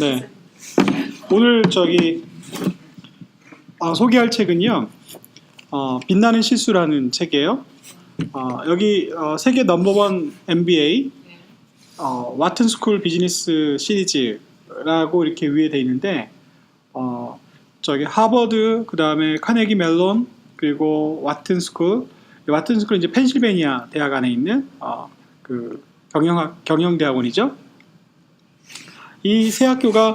네. 오늘 소개할 책은요, 빛나는 실수라는 책이에요. 여기 세계 넘버원 MBA 와튼 스쿨 비즈니스 시리즈라고 이렇게 위에 돼 있는데, 하버드, 그 다음에 카네기 멜론, 그리고 와튼 스쿨. 와튼 스쿨은 이제 펜실베니아 대학 안에 있는 그 경영대학원이죠. 이 세 학교가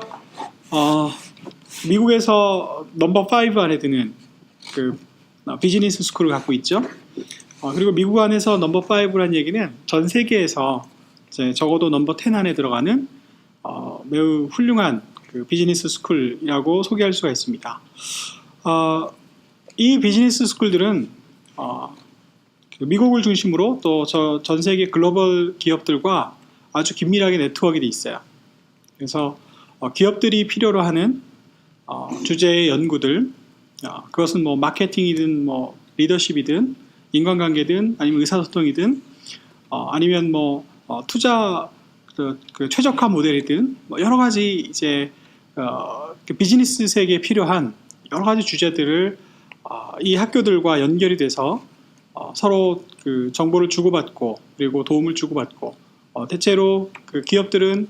미국에서 넘버 5 안에 드는 그 비즈니스 스쿨을 갖고 있죠. 그리고 미국 안에서 넘버 5라는 얘기는 전 세계에서 이제 적어도 넘버 10 안에 들어가는 매우 훌륭한 그 비즈니스 스쿨이라고 소개할 수가 있습니다. 이 비즈니스 스쿨들은 미국을 중심으로 또 전 세계 글로벌 기업들과 아주 긴밀하게 네트워크가 돼 있어요. 그래서 기업들이 필요로 하는 주제의 연구들, 그것은 뭐 마케팅이든 뭐 리더십이든 인간관계든 아니면 의사소통이든 아니면 뭐 투자 그 최적화 모델이든 뭐 여러 가지 이제 그 비즈니스 세계에 필요한 여러 가지 주제들을 이 학교들과 연결이 돼서 서로 그 정보를 주고받고 그리고 도움을 주고받고 대체로 그 기업들은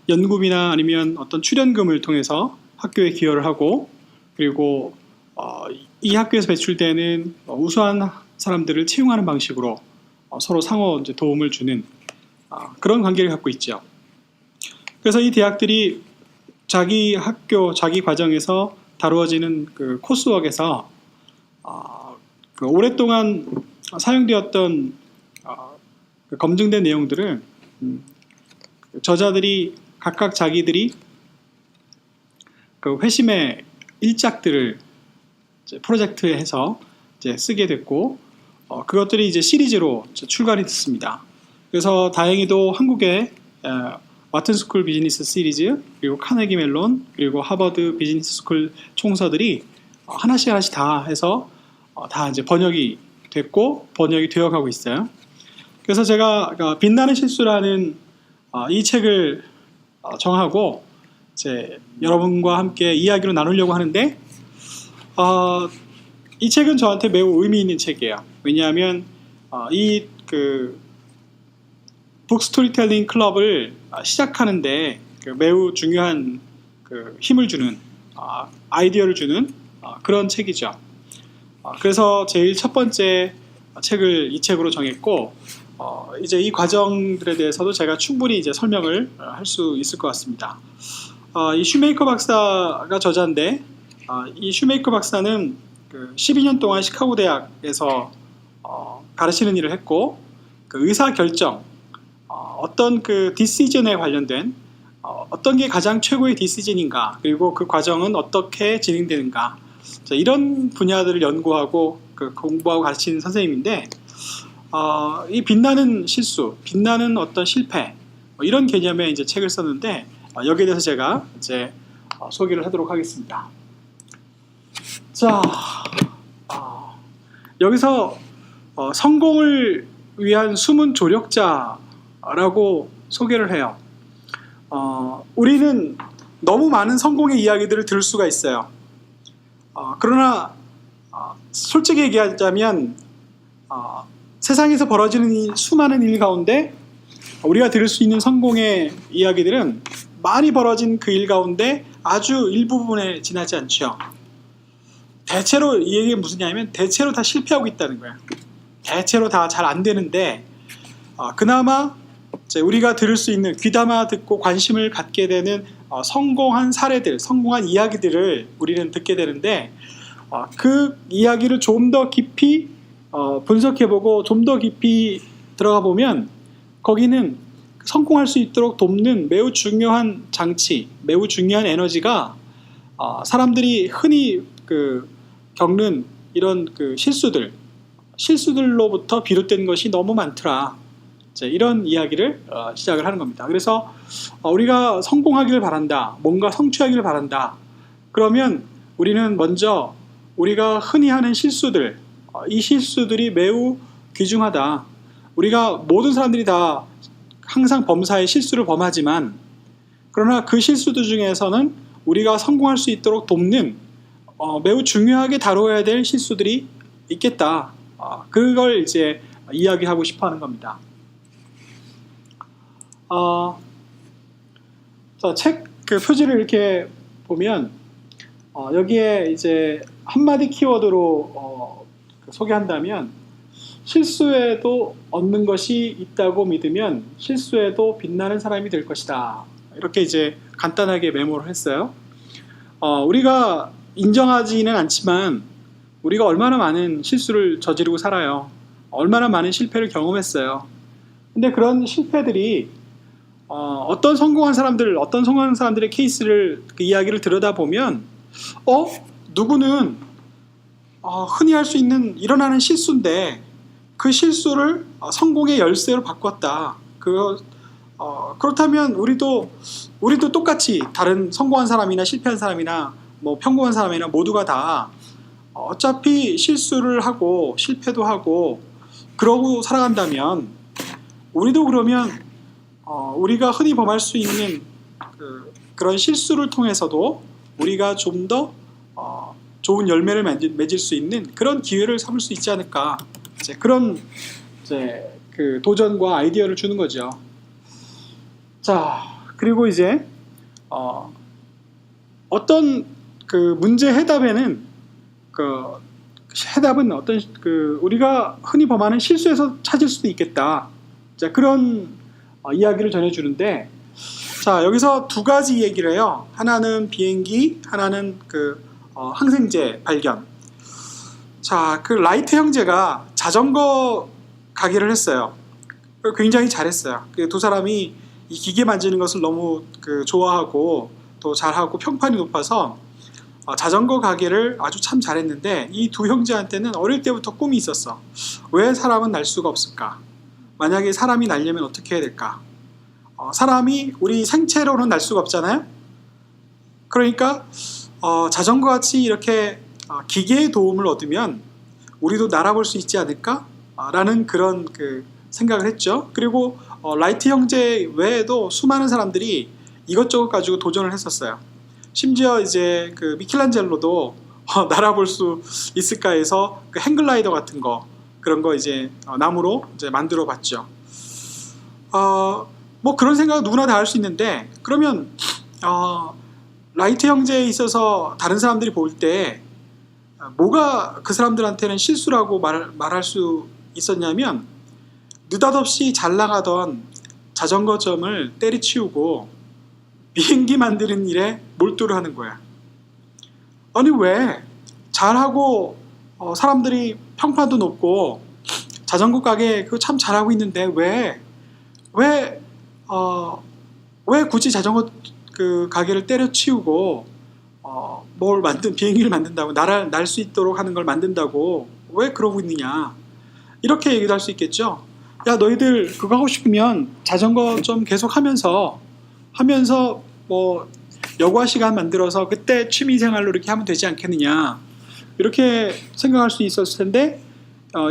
연구비나 아니면 어떤 출연금을 통해서 학교에 기여를 하고 그리고 이 학교에서 배출되는 우수한 사람들을 채용하는 방식으로 서로 상호 이제 도움을 주는 그런 관계를 갖고 있죠. 그래서 이 대학들이 자기 학교, 자기 과정에서 다루어지는 그 코스웍에서 그 오랫동안 사용되었던 그 검증된 내용들을 저자들이 각각 자기들이 그 회심의 일작들을 이제 프로젝트에 해서 이제 쓰게 됐고 그것들이 이제 시리즈로 출간이 됐습니다. 그래서 다행히도 한국에 와튼 스쿨 비즈니스 시리즈 그리고 카네기 멜론 그리고 하버드 비즈니스 스쿨 총서들이 하나씩 다 해서 다 이제 번역이 됐고 번역이 되어가고 있어요. 그래서 제가 빛나는 실수라는 이 책을 정하고 이제 여러분과 함께 이야기로 나누려고 하는데 이 책은 저한테 매우 의미 있는 책이에요. 왜냐하면 이 그 북스토리텔링 클럽을 시작하는데 그 매우 중요한 그 힘을 주는 아이디어를 주는 그런 책이죠. 그래서 제일 첫 번째 책을 이 책으로 정했고 이제 이 과정들에 대해서도 제가 충분히 이제 설명을 할 수 있을 것 같습니다. 이 슈메이커 박사가 저자인데 이 슈메이커 박사는 그 12년 동안 시카고 대학에서 가르치는 일을 했고 그 의사 결정 어떤 그 디시전에 관련된 어떤 게 가장 최고의 디시전인가 그리고 그 과정은 어떻게 진행되는가 이런 분야들을 연구하고 그 공부하고 가르치는 선생님인데 이 빛나는 실수, 빛나는 어떤 실패 이런 개념의 이제 책을 썼는데 여기에 대해서 제가 이제 소개를 하도록 하겠습니다. 자, 여기서 성공을 위한 숨은 조력자라고 소개를 해요. 우리는 너무 많은 성공의 이야기들을 들을 수가 있어요. 그러나 솔직히 얘기하자면 세상에서 벌어지는 이 수많은 일 가운데 우리가 들을 수 있는 성공의 이야기들은 많이 벌어진 그 일 가운데 아주 일부분에 지나지 않죠. 대체로 이 얘기가 무슨냐면 대체로 다 실패하고 있다는 거야. 대체로 다 잘 안 되는데 그나마 우리가 들을 수 있는 귀담아 듣고 관심을 갖게 되는 성공한 사례들, 성공한 이야기들을 우리는 듣게 되는데 그 이야기를 좀 더 깊이 분석해보고 좀 더 깊이 들어가 보면 거기는 성공할 수 있도록 돕는 매우 중요한 장치, 매우 중요한 에너지가 사람들이 흔히 겪는 이런 그 실수들로부터 비롯된 것이 너무 많더라. 이런 이야기를 시작을 하는 겁니다. 그래서 우리가 성공하기를 바란다, 뭔가 성취하기를 바란다. 그러면 우리는 먼저 우리가 흔히 하는 실수들, 이 실수들이 매우 귀중하다. 우리가 모든 사람들이 다 항상 범사에 실수를 범하지만 그러나 그 실수들 중에서는 우리가 성공할 수 있도록 돕는 매우 중요하게 다뤄야 될 실수들이 있겠다. 그걸 이제 이야기하고 싶어 하는 겁니다. 책 그 표지를 이렇게 보면 여기에 이제 한마디 키워드로 소개한다면 실수에도 얻는 것이 있다고 믿으면 실수에도 빛나는 사람이 될 것이다. 이렇게 이제 간단하게 메모를 했어요. 우리가 인정하지는 않지만 우리가 얼마나 많은 실수를 저지르고 살아요. 얼마나 많은 실패를 경험했어요. 근데 그런 실패들이 어떤 성공한 사람들의 케이스를 그 이야기를 들여다보면 누구는 흔히 할 수 있는 일어나는 실수인데 그 실수를 성공의 열쇠로 바꿨다. 그렇다면 우리도 똑같이 다른 성공한 사람이나 실패한 사람이나 뭐 평범한 사람이나 모두가 다 어차피 실수를 하고 실패도 하고 그러고 살아간다면 우리도 그러면 우리가 흔히 범할 수 있는 그런 실수를 통해서도 우리가 좀 더 좋은 열매를 맺을 수 있는 그런 기회를 삼을 수 있지 않을까. 그런 그 도전과 아이디어를 주는 거죠. 자, 그리고 이제 어떤 그 문제 해답에는 해답은 어떤 우리가 흔히 범하는 실수에서 찾을 수도 있겠다. 자, 그런 이야기를 전해주는데, 자, 여기서 두 가지 얘기를 해요. 하나는 비행기, 하나는 항생제 발견. 자, 그 라이트 형제가 자전거 가게를 했어요. 굉장히 잘했어요. 두 사람이 이 기계 만지는 것을 너무 좋아하고 또 잘하고 평판이 높아서 자전거 가게를 아주 참 잘했는데 이 두 형제한테는 어릴 때부터 꿈이 있었어. 왜 사람은 날 수가 없을까? 만약에 사람이 날려면 어떻게 해야 될까? 사람이 우리 생체로는 날 수가 없잖아요. 그러니까 자전거 같이 이렇게 기계의 도움을 얻으면 우리도 날아볼 수 있지 않을까? 라는 그런 생각을 했죠. 그리고 라이트 형제 외에도 수많은 사람들이 이것저것 가지고 도전을 했었어요. 심지어 이제 미켈란젤로도 날아볼 수 있을까 해서 행글라이더 같은 거 그런 거 이제 나무로 이제 만들어 봤죠. 뭐 그런 생각 누구나 다 할 수 있는데 그러면 라이트 형제에 있어서 다른 사람들이 볼 때 뭐가 그 사람들한테는 실수라고 말할 수 있었냐면 느닷없이 잘 나가던 자전거점을 때려치우고 비행기 만드는 일에 몰두를 하는 거야. 아니 왜 잘하고 사람들이 평판도 높고 자전거 가게 그거 참 잘하고 있는데 왜 굳이 자전거 가게를 때려치우고 비행기를 만든다고 날 수 있도록 하는 걸 만든다고 왜 그러고 있느냐 이렇게 얘기도 할 수 있겠죠. 야 너희들 그거 하고 싶으면 자전거 좀 계속 하면서 뭐 여가 시간 만들어서 그때 취미생활로 이렇게 하면 되지 않겠느냐 이렇게 생각할 수 있었을 텐데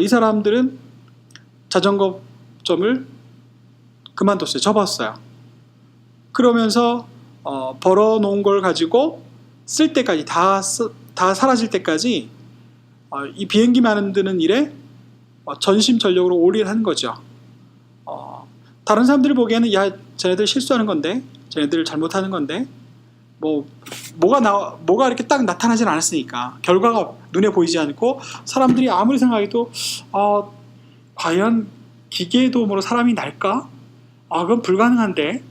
이 사람들은 자전거점을 그만뒀어요. 접었어요. 그러면서 벌어놓은 걸 가지고 쓸 때까지 다 사라질 때까지 이 비행기 만드는 일에 전심전력으로 올인한 거죠. 다른 사람들이 보기에는 야 쟤네들 실수하는 건데 쟤네들 잘못하는 건데 뭐가 이렇게 딱 나타나진 않았으니까 결과가 눈에 보이지 않고 사람들이 아무리 생각해도 과연 기계의 도움으로 사람이 날까? 그건 불가능한데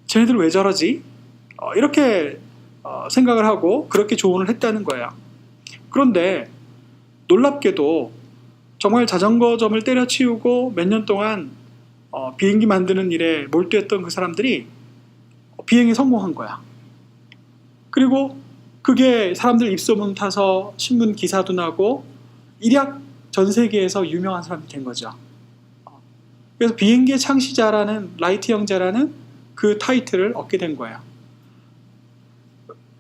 쟤네들 왜 저러지? 이렇게 생각을 하고 그렇게 조언을 했다는 거예요. 그런데 놀랍게도 정말 자전거점을 때려치우고 몇 년 동안 비행기 만드는 일에 몰두했던 그 사람들이 비행에 성공한 거야. 그리고 그게 사람들 입소문 타서 신문 기사도 나고 일약 전 세계에서 유명한 사람이 된 거죠. 그래서 비행기의 창시자라는 라이트 형제라는 그 타이틀을 얻게 된 거예요.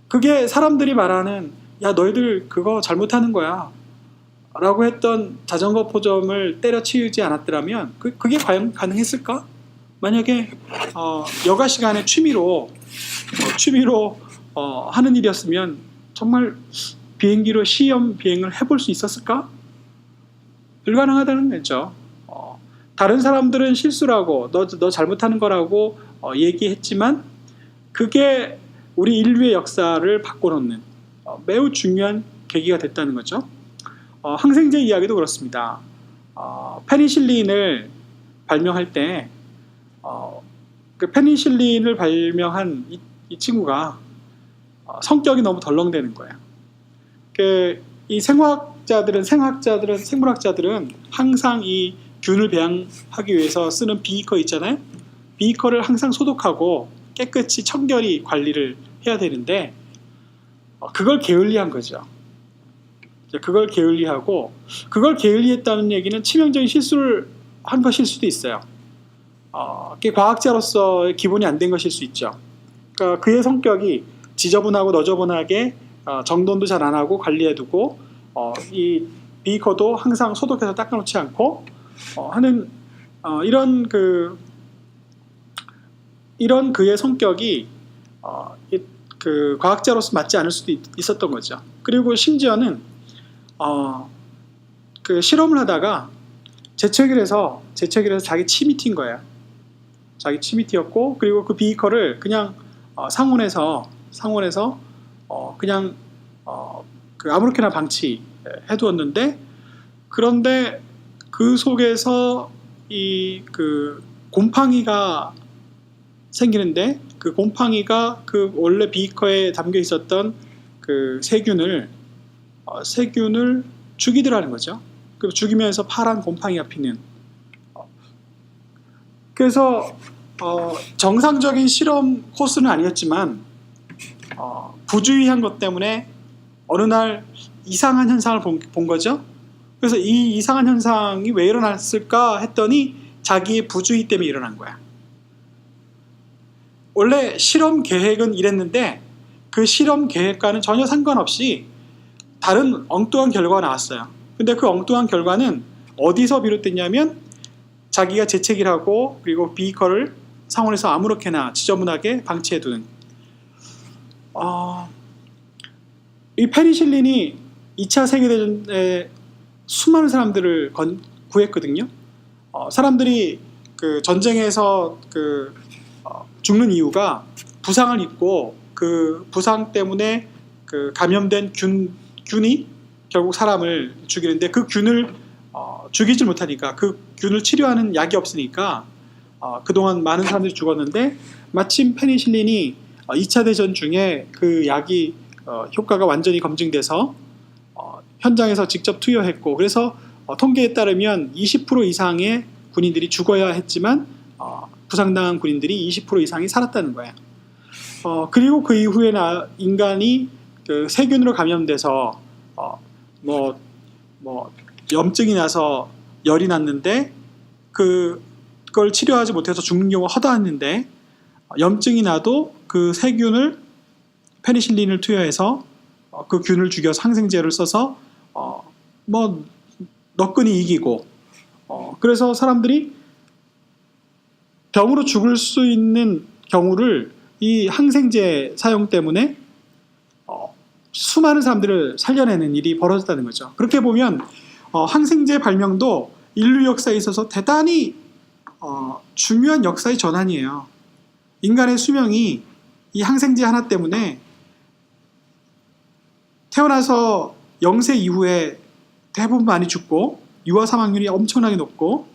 그게 사람들이 말하는 야 너희들 그거 잘못하는 거야 라고 했던 자전거 포점을 때려치우지 않았더라면 그게 과연 가능했을까? 만약에 여가 시간에 취미로 하는 일이었으면 정말 비행기로 시험 비행을 해볼 수 있었을까? 불가능하다는 거죠. 다른 사람들은 실수라고 너 잘못하는 거라고 얘기했지만 그게 우리 인류의 역사를 바꿔놓는 매우 중요한 계기가 됐다는 거죠. 항생제 이야기도 그렇습니다. 페니실린을 발명할 때 그 페니실린을 발명한 이 친구가 성격이 너무 덜렁대는 거예요. 이 생물학자들은 항상 이 균을 배양하기 위해서 쓰는 비커 있잖아요. 비커를 항상 소독하고 깨끗이 청결히 관리를 해야 되는데 그걸 게을리한 거죠. 그걸 게을리하고 그걸 게을리했다는 얘기는 치명적인 실수를 한 것일 수도 있어요. 과학자로서의 기본이 안 된 것일 수 있죠. 그러니까 그의 성격이 지저분하고 너저분하게 정돈도 잘 안 하고 관리해두고 이 비커도 항상 소독해서 닦아놓지 않고 하는 이런 그의 성격이 그 과학자로서 맞지 않을 수도 있었던 거죠. 그리고 심지어는 그 실험을 하다가 재채기를 해서 자기 침이 튄 거예요. 자기 침이 튀었고 그리고 그 비커를 그냥 상온에서 그냥 그 아무렇게나 방치해 두었는데 그런데 그 속에서 그 곰팡이가 생기는데 그 곰팡이가 그 원래 비커에 담겨 있었던 그 세균을 죽이더라는 거죠. 그 죽이면서 파란 곰팡이가 피는. 그래서 정상적인 실험 코스는 아니었지만 부주의한 것 때문에 어느 날 이상한 현상을 본 거죠. 그래서 이 이상한 현상이 왜 일어났을까 했더니 자기의 부주의 때문에 일어난 거야. 원래 실험 계획은 이랬는데 그 실험 계획과는 전혀 상관없이 다른 엉뚱한 결과가 나왔어요. 근데 그 엉뚱한 결과는 어디서 비롯됐냐면 자기가 재채기를 하고 그리고 비커를 상온에서 아무렇게나 지저분하게 방치해두는 이 페니실린이 2차 세계대전에 수많은 사람들을 구했거든요. 사람들이 그 전쟁에서 죽는 이유가 부상을 입고 그 부상 때문에 그 감염된 균이 결국 사람을 죽이는데 그 균을 죽이지 못하니까 그 균을 치료하는 약이 없으니까 그동안 많은 사람들이 죽었는데 마침 페니실린이 2차 대전 중에 그 약이 효과가 완전히 검증돼서 현장에서 직접 투여했고 그래서 통계에 따르면 20% 이상의 군인들이 죽어야 했지만 부상당한 군인들이 20% 이상이 살았다는 거예요. 그리고 그 이후에 인간이 그 세균으로 감염돼서 염증이 나서 열이 났는데 그걸 치료하지 못해서 죽는 경우가 허다했는데 염증이 나도 그 세균을 페니실린을 투여해서 그 균을 죽여서 항생제를 써서 너끈히 이기고 그래서 사람들이 병으로 죽을 수 있는 경우를 이 항생제 사용 때문에 수많은 사람들을 살려내는 일이 벌어졌다는 거죠. 그렇게 보면 항생제 발명도 인류 역사에 있어서 대단히 중요한 역사의 전환이에요. 인간의 수명이 이 항생제 하나 때문에 태어나서 0세 이후에 대부분 많이 죽고 유아 사망률이 엄청나게 높고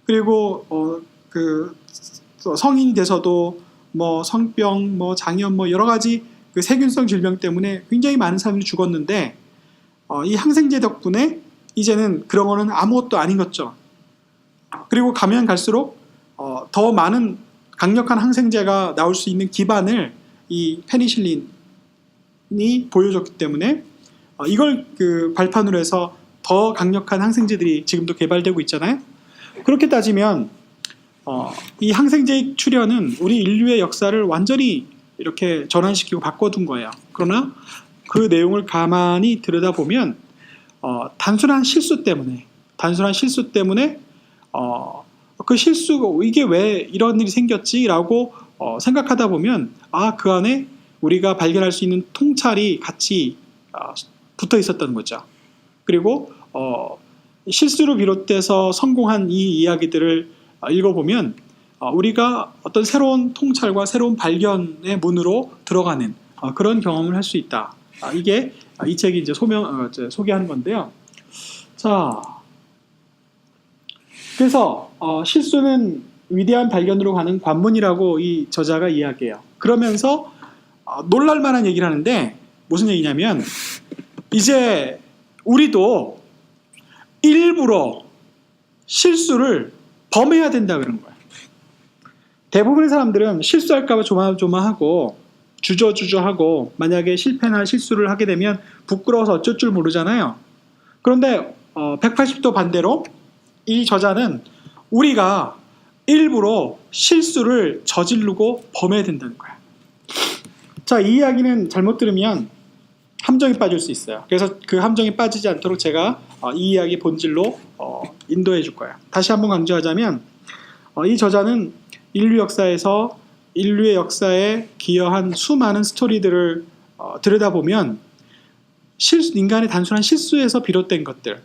그리고 성인이 돼서도 성병, 장염, 여러 가지 그 세균성 질병 때문에 굉장히 많은 사람들이 죽었는데 이 항생제 덕분에 이제는 그런 거는 아무것도 아닌 거죠. 그리고 가면 갈수록 더 많은 강력한 항생제가 나올 수 있는 기반을 이 페니실린이 보여줬기 때문에 이걸 발판으로 해서 더 강력한 항생제들이 지금도 개발되고 있잖아요. 그렇게 따지면 이 항생제의 출현은 우리 인류의 역사를 완전히 이렇게 전환시키고 바꿔둔 거예요. 그러나 그 내용을 가만히 들여다보면 단순한 실수 때문에 그 실수가 이게 왜 이런 일이 생겼지라고 생각하다 보면 그 안에 우리가 발견할 수 있는 통찰이 같이 붙어 있었던 거죠. 그리고 실수로 비롯돼서 성공한 이 이야기들을 읽어보면 우리가 어떤 새로운 통찰과 새로운 발견의 문으로 들어가는 그런 경험을 할 수 있다. 이게 이 책이 이제 소개하는 건데요. 자, 그래서 실수는 위대한 발견으로 가는 관문이라고 이 저자가 이야기해요. 그러면서 놀랄 만한 얘기를 하는데 무슨 얘기냐면 이제 우리도 일부러 실수를 범해야 된다 그런 거예요. 대부분의 사람들은 실수할까 봐 조마조마하고 주저주저하고 만약에 실패나 실수를 하게 되면 부끄러워서 어쩔 줄 모르잖아요. 그런데 180도 반대로 이 저자는 우리가 일부러 실수를 저지르고 범해야 된다는 거예요. 자, 이 이야기는 잘못 들으면 함정에 빠질 수 있어요. 그래서 그 함정에 빠지지 않도록 제가 이 이야기 본질로 인도해 줄 거예요. 다시 한번 강조하자면 이 저자는 인류의 역사에 기여한 수많은 스토리들을 들여다보면 인간의 단순한 실수에서 비롯된 것들,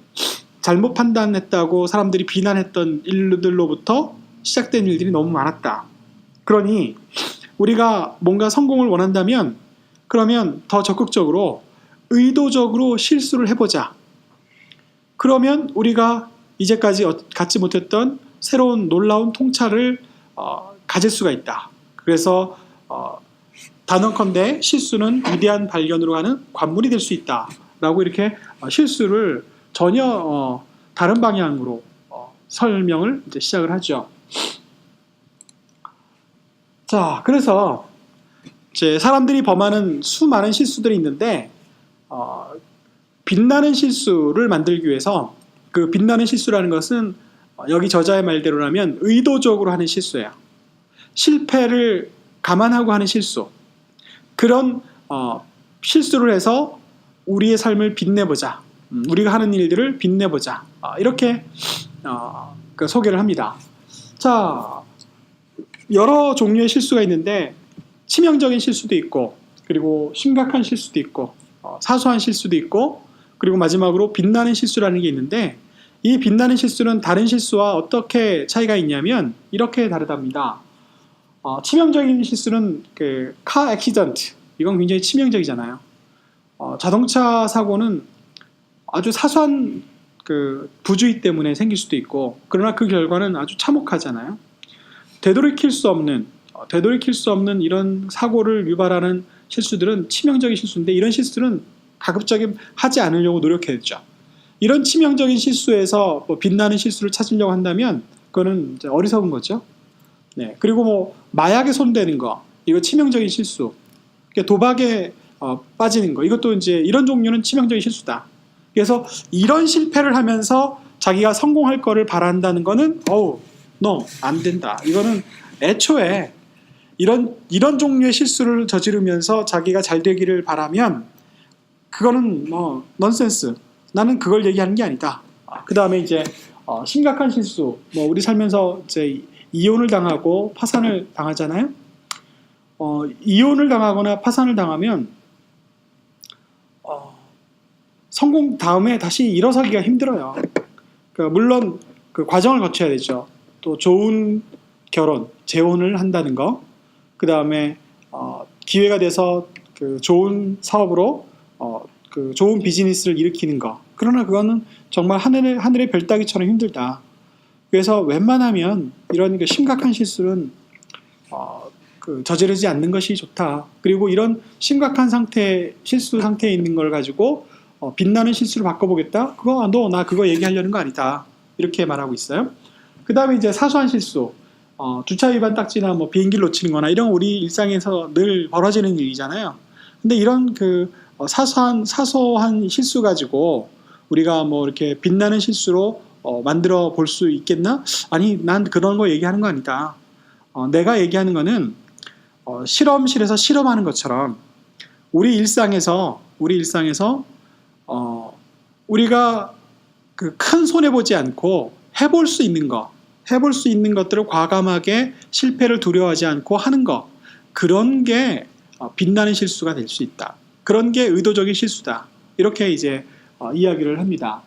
잘못 판단했다고 사람들이 비난했던 일들로부터 시작된 일들이 너무 많았다. 그러니 우리가 뭔가 성공을 원한다면 그러면 더 적극적으로 의도적으로 실수를 해보자. 그러면 우리가 이제까지 갖지 못했던 새로운 놀라운 통찰을 가질 수가 있다. 그래서 단언컨대 실수는 위대한 발견으로 가는 관문이 될 수 있다. 라고 이렇게 실수를 전혀 다른 방향으로 설명을 이제 시작을 하죠. 자, 그래서 이제 사람들이 범하는 수많은 실수들이 있는데 빛나는 실수를 만들기 위해서 그 빛나는 실수라는 것은 여기 저자의 말대로라면 의도적으로 하는 실수예요. 실패를 감안하고 하는 실수. 그런 실수를 해서 우리의 삶을 빛내보자. 우리가 하는 일들을 빛내보자. 이렇게 그 소개를 합니다. 자, 여러 종류의 실수가 있는데 치명적인 실수도 있고 그리고 심각한 실수도 있고 사소한 실수도 있고 그리고 마지막으로 빛나는 실수라는 게 있는데 이 빛나는 실수는 다른 실수와 어떻게 차이가 있냐면 이렇게 다르답니다. 치명적인 실수는 그 카 액시던트, 이건 굉장히 치명적이잖아요. 자동차 사고는 아주 사소한 그 부주의 때문에 생길 수도 있고 그러나 그 결과는 아주 참혹하잖아요. 되돌이킬 수 없는 이런 사고를 유발하는 실수들은 치명적인 실수인데 이런 실수는 가급적이 하지 않으려고 노력해야죠. 이런 치명적인 실수에서 빛나는 실수를 찾으려고 한다면 그거는 이제 어리석은 거죠. 네. 그리고 마약에 손대는 거, 이거 치명적인 실수. 도박에 빠지는 거, 이것도 이제 이런 종류는 치명적인 실수다. 그래서 이런 실패를 하면서 자기가 성공할 거를 바란다는 거는 no, 안 된다. 이거는 애초에 이런 종류의 실수를 저지르면서 자기가 잘 되기를 바라면 그거는 넌센스. 나는 그걸 얘기하는 게 아니다. 그 다음에 이제 심각한 실수. 우리 살면서 이제 이혼을 당하고 파산을 당하잖아요. 이혼을 당하거나 파산을 당하면 성공 다음에 다시 일어서기가 힘들어요. 그러니까 물론 그 과정을 거쳐야 되죠. 또 좋은 결혼, 재혼을 한다는 거. 그 다음에 기회가 돼서 그 좋은 사업으로 그 좋은 비즈니스를 일으키는 거. 그러나 그거는 정말 하늘의 별 따기처럼 힘들다. 그래서 웬만하면 이런 그 심각한 실수는 저지르지 않는 것이 좋다. 그리고 이런 심각한 실수 상태에 있는 걸 가지고 빛나는 실수를 바꿔보겠다. 나 그거 얘기하려는 거 아니다. 이렇게 말하고 있어요. 그 다음에 이제 사소한 실수. 주차 위반 딱지나 비행기를 놓치는 거나 이런 우리 일상에서 늘 벌어지는 일이잖아요. 근데 이런 그 사소한 실수 가지고 우리가 이렇게 빛나는 실수로 만들어 볼 수 있겠나? 아니, 난 그런 거 얘기하는 거 아니다. 내가 얘기하는 거는 실험실에서 실험하는 것처럼 우리 일상에서 우리가 그 큰 손해 보지 않고 해볼 수 있는 거, 해볼 수 있는 것들을 과감하게 실패를 두려워하지 않고 하는 것, 그런 게 빛나는 실수가 될 수 있다. 그런 게 의도적인 실수다. 이렇게 이제 이야기를 합니다.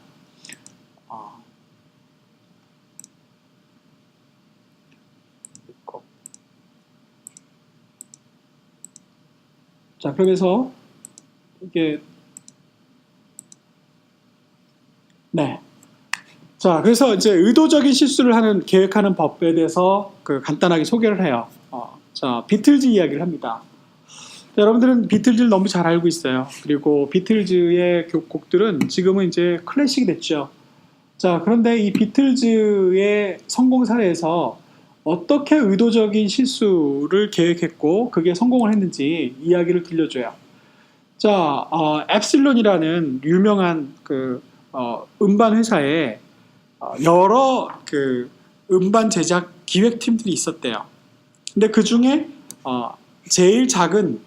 자, 그러면서 이게 네. 자, 그래서 이제 의도적인 실수를 하는 계획하는 법에 대해서 간단하게 소개를 해요. 자, 비틀즈 이야기를 합니다. 자, 여러분들은 비틀즈를 너무 잘 알고 있어요. 그리고 비틀즈의 곡들은 지금은 이제 클래식이 됐죠. 자, 그런데 이 비틀즈의 성공 사례에서 어떻게 의도적인 실수를 계획했고 그게 성공을 했는지 이야기를 들려줘요. 자, 엡실론이라는 유명한 음반 회사에 여러 음반 제작 기획팀들이 있었대요. 근데 그 중에 제일 작은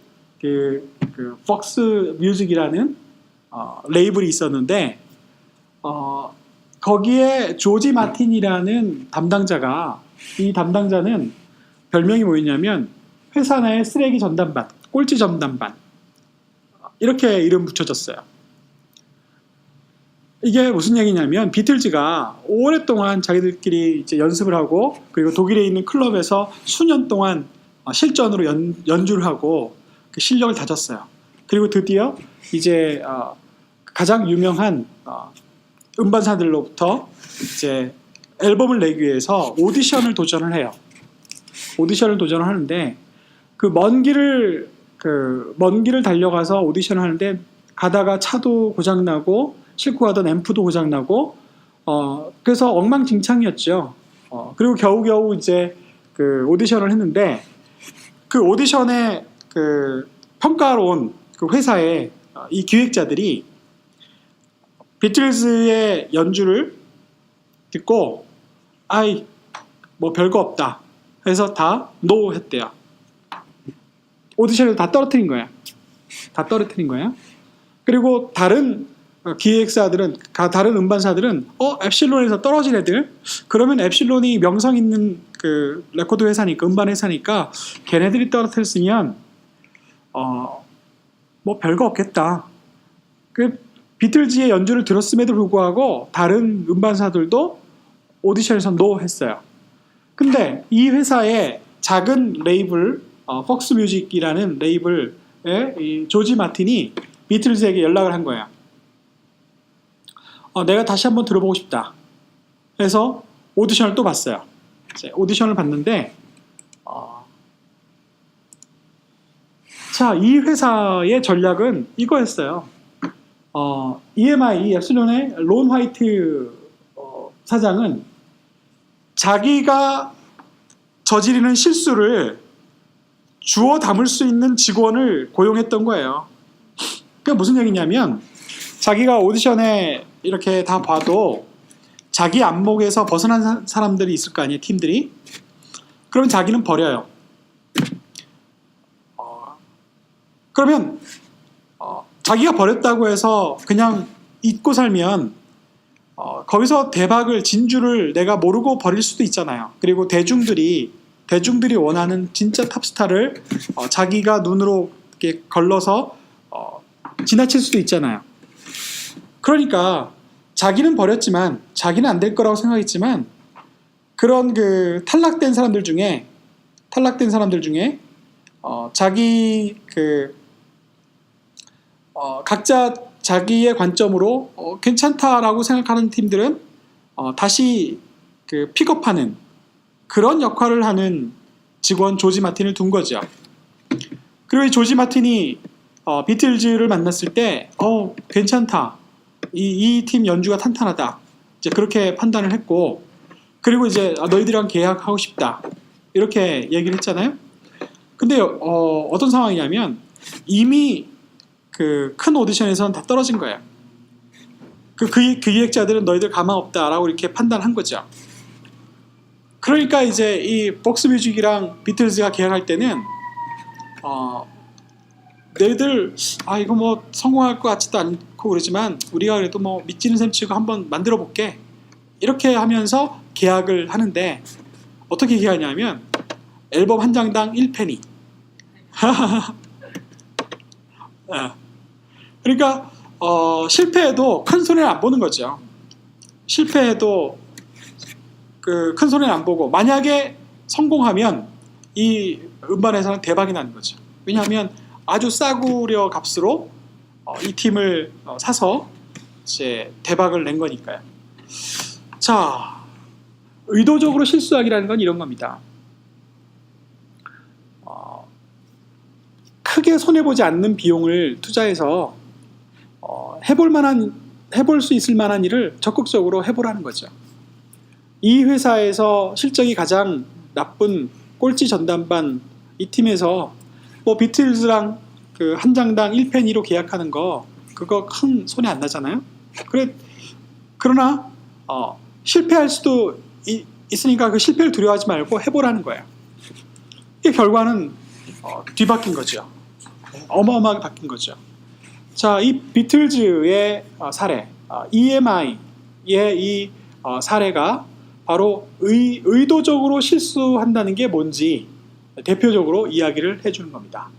폭스 뮤직이라는 레이블이 있었는데 거기에 조지 마틴이라는 담당자가, 이 담당자는 별명이 뭐였냐면 회사 내의 쓰레기 전담반, 꼴찌 전담반, 이렇게 이름 붙여졌어요. 이게 무슨 얘기냐면 비틀즈가 오랫동안 자기들끼리 이제 연습을 하고 그리고 독일에 있는 클럽에서 수년 동안 실전으로 연주를 하고 그 실력을 다졌어요. 그리고 드디어 이제 가장 유명한 음반사들로부터 이제 앨범을 내기 위해서 오디션을 도전을 해요. 오디션을 도전을 하는데 먼 길을 달려가서 오디션을 하는데 가다가 차도 고장나고 싣고 가던 앰프도 고장나고 그래서 엉망진창이었죠. 그리고 겨우겨우 이제 오디션을 했는데 그 오디션에 평가로 온 회사의 이 기획자들이 비틀즈의 연주를 듣고 아이 뭐 별거 없다 해서 다 노 했대요. 오디션에서 다 떨어뜨린 거야. 다 떨어뜨린 거예요. 그리고 다른 기획사들은, 다른 음반사들은 엡실론에서 떨어진 애들, 그러면 엡실론이 명성 있는 레코드 회사니까, 음반 회사니까 걔네들이 떨어뜨렸으면 뭐 별거 없겠다. 비틀즈의 연주를 들었음에도 불구하고 다른 음반사들도 오디션에서 노 했어요. 근데 이 회사의 작은 레이블, 폭스 뮤직이라는 레이블의 이 조지 마틴이 비틀즈에게 연락을 한 거예요. 내가 다시 한번 들어보고 싶다. 그래서 오디션을 또 봤어요. 오디션을 봤는데 자, 이 회사의 전략은 이거였어요. EMI, 엡실론의 론 화이트 사장은 자기가 저지르는 실수를 주워 담을 수 있는 직원을 고용했던 거예요. 그게 무슨 얘기냐면 자기가 오디션에 이렇게 다 봐도 자기 안목에서 벗어난 사람들이 있을 거 아니에요, 팀들이. 그러면 자기는 버려요. 그러면 자기가 버렸다고 해서 그냥 잊고 살면 거기서 진주를 내가 모르고 버릴 수도 있잖아요. 그리고 대중들이 원하는 진짜 탑스타를 자기가 눈으로 이렇게 걸러서 지나칠 수도 있잖아요. 그러니까 자기는 버렸지만, 자기는 안 될 거라고 생각했지만, 그런 탈락된 사람들 중에 자기 각자 자기의 관점으로 괜찮다라고 생각하는 팀들은 다시 픽업하는 그런 역할을 하는 직원 조지 마틴을 둔 거죠. 그리고 이 조지 마틴이 비틀즈를 만났을 때 괜찮다. 이 팀 연주가 탄탄하다. 이제 그렇게 판단을 했고, 그리고 이제 너희들이랑 계약하고 싶다. 이렇게 얘기를 했잖아요. 근데 어떤 상황이냐면 이미 큰 오디션에서는 다 떨어진 거예요. 그 기획자들은 너희들 가망 없다라고 이렇게 판단한 거죠. 그러니까 이제 이 폭스 뮤직이랑 비틀즈가 계약할 때는 너희들 이거 뭐 성공할 것 같지도 않고 그러지만 우리가 그래도 뭐 믿지는 셈 치고 한번 만들어 볼게, 이렇게 하면서 계약을 하는데 어떻게 계약하냐면 앨범 한 장당 1페니. 그러니까 실패해도 큰 손해를 안 보는 거죠. 실패해도 그 큰 손해를 안 보고 만약에 성공하면 이 음반회사는 대박이 나는 거죠. 왜냐하면 아주 싸구려 값으로 이 팀을 사서 이제 대박을 낸 거니까요. 자, 의도적으로 실수하기라는 건 이런 겁니다. 크게 손해보지 않는 비용을 투자해서 해볼 수 있을 만한 일을 적극적으로 해보라는 거죠. 이 회사에서 실적이 가장 나쁜 꼴찌 전담반 이 팀에서 뭐 비틀즈랑 그 한 장당 1페니로 계약하는 거 그거 큰 손해 안 나잖아요. 그러나 실패할 수도 있으니까 그 실패를 두려워하지 말고 해보라는 거예요. 이 결과는 뒤바뀐 거죠. 어마어마하게 바뀐 거죠. 자, 이 비틀즈의 사례, EMI의 이 사례가 바로 의도적으로 실수한다는 게 뭔지 대표적으로 이야기를 해주는 겁니다.